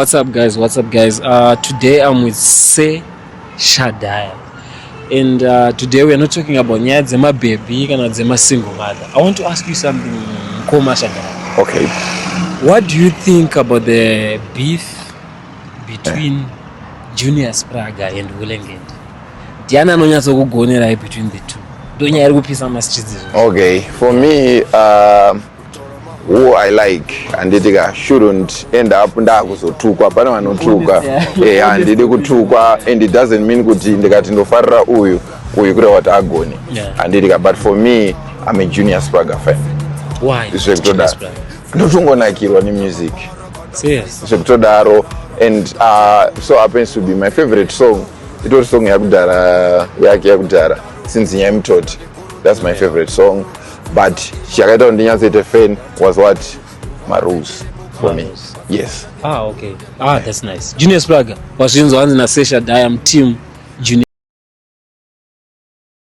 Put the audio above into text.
what's up guys? Today I'm with Shadaya. And today we are not talking about Nyadzema baby and Nyadzema single mother. I want to ask you something, Koma Shadaya. Okay. What do you think about the beef between Junior Spragga and Hulengende? Diana no nyatso kugonera between the two. Don't you pisa ma streets? Okay, for me, who I like and they shouldn't end up ndakuzotukwa pana vanotuka handidi kutukwa, and it doesn't mean kuti ndikati ndofarira uyu kure wati agoni handidika, but for me I'm a Junior Spragga fan. Why? Ndotongonakirwa nemusic. Serious? Zvekutodaro, and so happens to be my favorite song. It was song yakudhara since Nyamtoti. That's my favorite song. But chakaita kundinyatsoita fan was what? Rules for me. Yes. Okay. That's nice. Junior Spragga was in the Shadaya team Junior